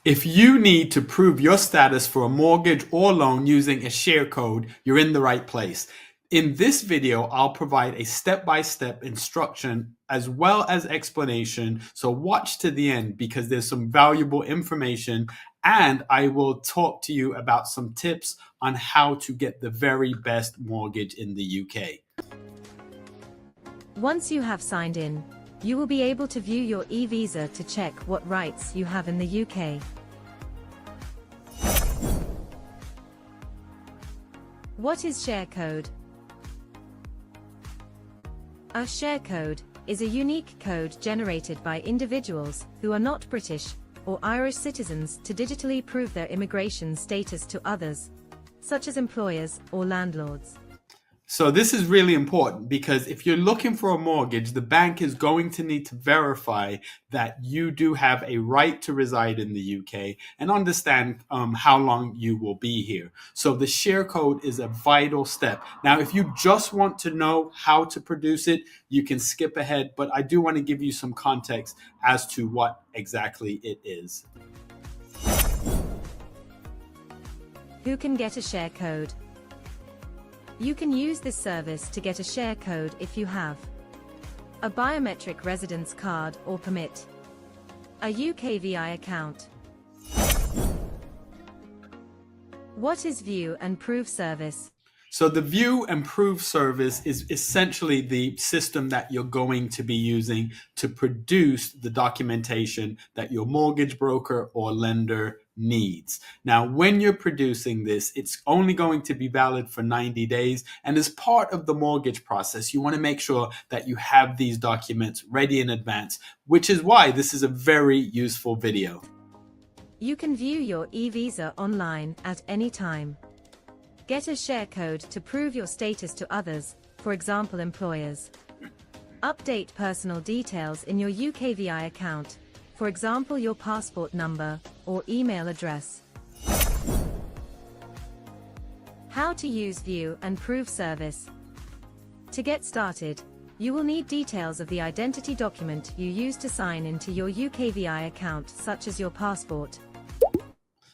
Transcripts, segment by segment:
If you need to prove your status for a mortgage or loan using a share code, you're in the right place. In this video, I'll provide a step-by-step instruction as well as explanation. So watch to the end because there's some valuable information, and I will talk to you about some tips on how to get the very best mortgage in the UK. Once you have signed in, you will be able to view your e-visa to check what rights you have in the UK. What is SHARECODE? A SHARECODE is a unique code generated by individuals who are not British or Irish citizens to digitally prove their immigration status to others, such as employers or landlords. So this is really important because if you're looking for a mortgage, the bank is going to need to verify that you do have a right to reside in the UK and understand how long you will be here. So the share code is a vital step. Now, if you just want to know how to produce it, you can skip ahead, but I do want to give you some context as to what exactly it is. Who can get a share code? You can use this service to get a share code if you have a biometric residence card or permit, a UKVI account. What is View and Prove service? So the View and Prove service is essentially the system that you're going to be using to produce the documentation that your mortgage broker or lender needs. Now, when you're producing this, it's only going to be valid for 90 days. And as part of the mortgage process, you want to make sure that you have these documents ready in advance, which is why this is a very useful video. You can view your e-visa online at any time. Get a share code to prove your status to others, for example employers. Update personal details in your UKVI account, for example your passport number or email address. How to use View and Prove service. To get started, you will need details of the identity document you use to sign into your UKVI account, such as your passport.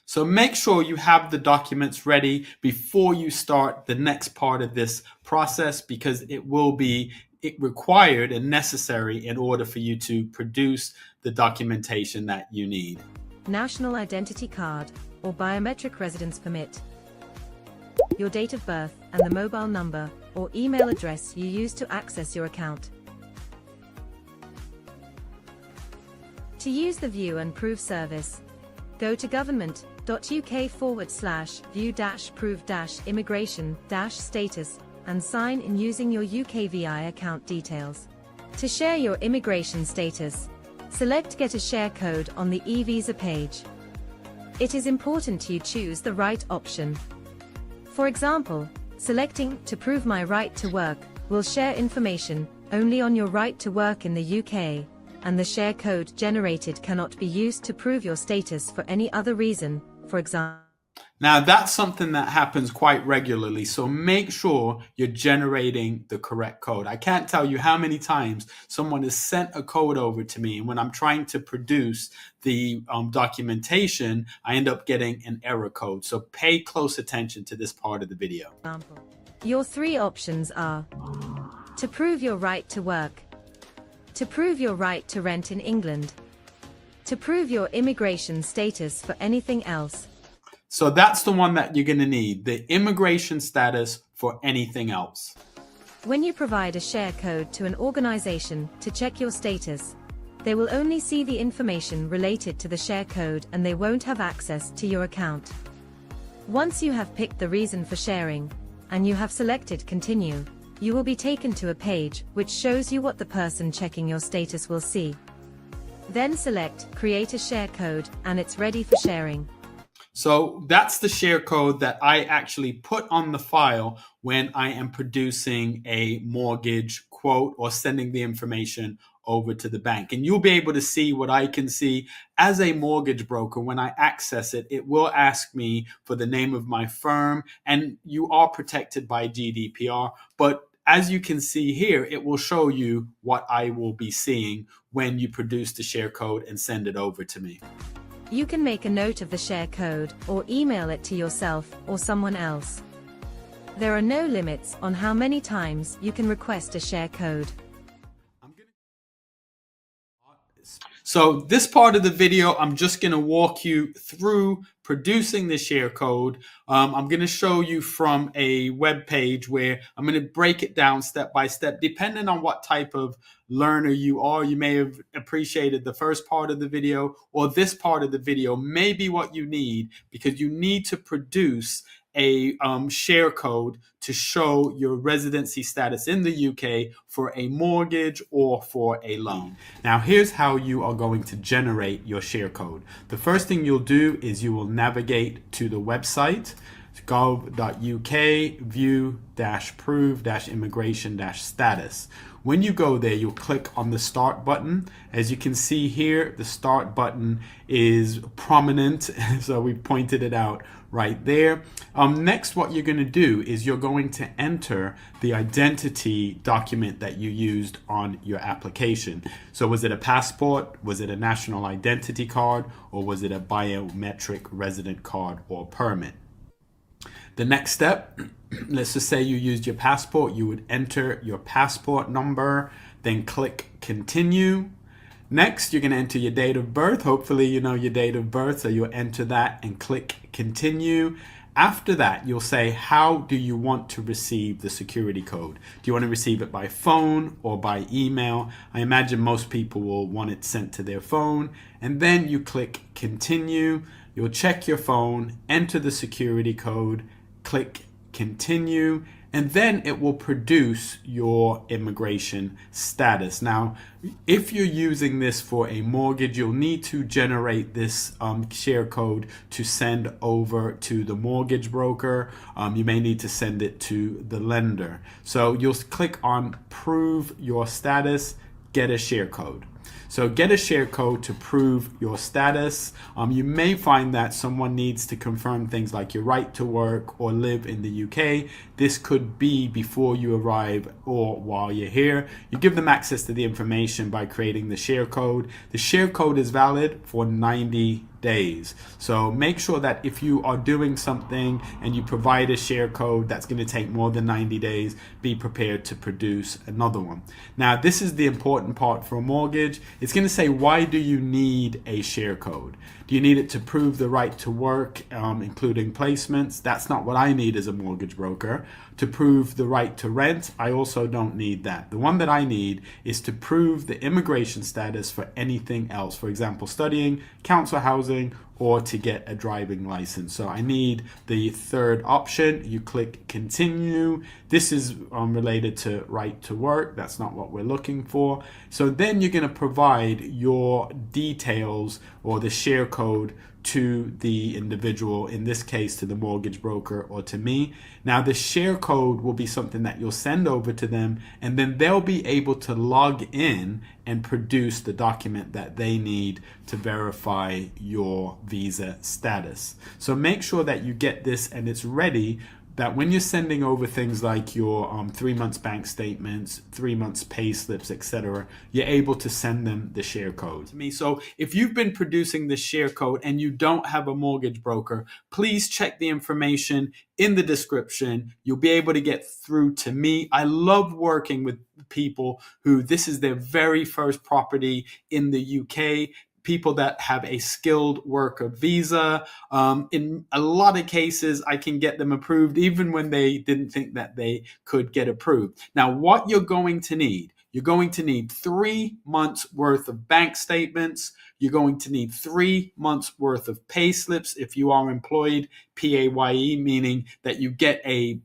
So make sure you have the documents ready before you start the next part of this process, because it will be required and necessary in order for you to produce the documentation that you need. National identity card or biometric residence permit. Your date of birth and the mobile number or email address you use to access your account. To use the View and Prove service, go to government.uk/view-prove-immigration-status and sign in using your UKVI account details. To share your immigration status, select Get a Share Code on the e-visa page. It is important you choose the right option. For example, selecting To Prove My Right to Work will share information only on your right to work in the UK, and the share code generated cannot be used to prove your status for any other reason, for example. Now, that's something that happens quite regularly, so make sure you're generating the correct code. I can't tell you how many times someone has sent a code over to me, and when I'm trying to produce the documentation, I end up getting an error code. So pay close attention to this part of the video. Your three options are: to prove your right to work, to prove your right to rent in England, to prove your immigration status for anything else. So that's the one that you're going to need, the immigration status for anything else. When you provide a share code to an organization to check your status, they will only see the information related to the share code and they won't have access to your account. Once you have picked the reason for sharing, and you have selected Continue, you will be taken to a page which shows you what the person checking your status will see. Then select Create a Share Code and it's ready for sharing. So that's the share code that I actually put on the file when I am producing a mortgage quote or sending the information over to the bank. And you'll be able to see what I can see as a mortgage broker. When I access it, it will ask me for the name of my firm, and you are protected by GDPR. But as you can see here, it will show you what I will be seeing when you produce the share code and send it over to me. You can make a note of the share code or email it to yourself or someone else. There are no limits on how many times you can request a share code. So this part of the video, I'm just going to walk you through producing the share code. I'm going to show you from a web page where I'm going to break it down step by step. Depending on what type of learner you are, you may have appreciated the first part of the video, or this part of the video may be what you need, because you need to produce a share code to show your residency status in the UK for a mortgage or for a loan. Now, here's how you are going to generate your share code. The first thing you'll do is you will navigate to the website gov.uk view-prove-immigration-status. When you go there, you'll click on the start button. As you can see here, the start button is prominent, so we pointed it out right there. Next, what you're going to do is you're going to enter the identity document that you used on your application. So was it a passport, was it a national identity card, or was it a biometric resident card or permit? The next step, let's just say you used your passport, you would enter your passport number, then click continue. Next, you're going to enter your date of birth. Hopefully you know your date of birth, so you'll enter that and click continue. After that, you'll say, how do you want to receive the security code? Do you want to receive it by phone or by email? I imagine most people will want it sent to their phone. And then you click continue. You'll check your phone, enter the security code, click continue, and then it will produce your immigration status. Now, if you're using this for a mortgage, you'll need to generate this share code to send over to the mortgage broker. You may need to send it to the lender. So you'll click on prove your status, get a share code. So get a share code to prove your status. You may find that someone needs to confirm things like your right to work or live in the UK. This could be before you arrive or while you're here. You give them access to the information by creating the share code. The share code is valid for 90 days. So make sure that if you are doing something and you provide a share code that's going to take more than 90 days, be prepared to produce another one. Now, this is the important part for a mortgage. It's going to say, why do you need a share code? Do you need it to prove the right to work, including placements? That's not what I need as a mortgage broker. To prove the right to rent, I also don't need that. The one that I need is to prove the immigration status for anything else. For example, studying, council housing, or to get a driving license. So I need the third option. You click continue. This is related to right to work. That's not what we're looking for. So then you're going to provide your details or the share code to the individual, in this case to the mortgage broker or to me. Now the share code will be something that you'll send over to them, and then they'll be able to log in and produce the document that they need to verify your visa status. So make sure that you get this and it's ready, that when you're sending over things like your 3 months bank statements, 3 months pay slips, etc., you're able to send them the share code to me. So if you've been producing the share code and you don't have a mortgage broker, please check the information in the description. You'll be able to get through to me. I love working with people who this is their very first property in the UK. People that have a skilled worker visa. In a lot of cases, I can get them approved even when they didn't think that they could get approved. Now, what you're going to need 3 months worth of bank statements. You're going to need 3 months worth of pay slips if you are employed, PAYE, meaning that you get a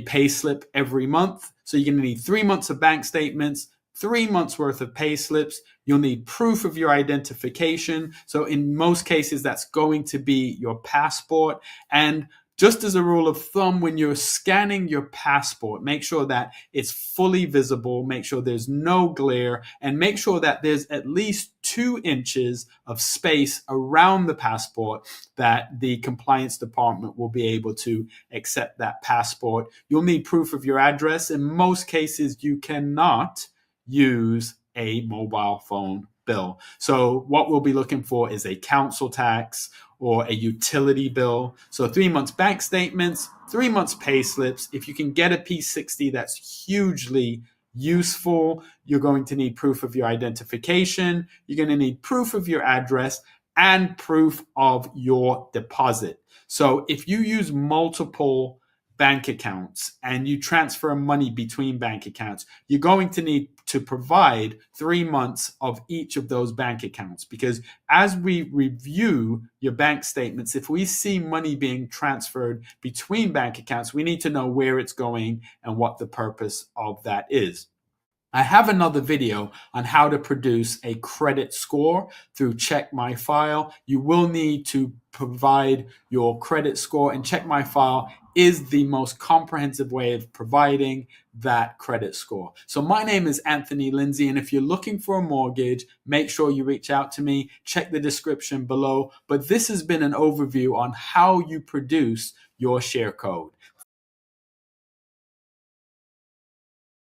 pay slip every month. So you're going to need 3 months of bank statements, 3 months worth of pay slips. You'll need proof of your identification. So in most cases, that's going to be your passport. And just as a rule of thumb, when you're scanning your passport, make sure that it's fully visible, make sure there's no glare, and make sure that there's at least 2 inches of space around the passport that the compliance department will be able to accept that passport. You'll need proof of your address. In most cases, you cannot use a mobile phone bill. So what we'll be looking for is a council tax or a utility bill. So 3 months bank statements, 3 months pay slips. If you can get a P60, that's hugely useful. You're going to need proof of your identification. You're going to need proof of your address and proof of your deposit. So if you use multiple bank accounts and you transfer money between bank accounts, you're going to need to provide 3 months of each of those bank accounts, because as we review your bank statements, if we see money being transferred between bank accounts, we need to know where it's going and what the purpose of that is. I have another video on how to produce a credit score through Check My File. You will need to provide your credit score, and Check My File is the most comprehensive way of providing that credit score. So my name is Anthony Lindsay, and if you're looking for a mortgage, make sure you reach out to me. Check the description below. But this has been an overview on how you produce your share code.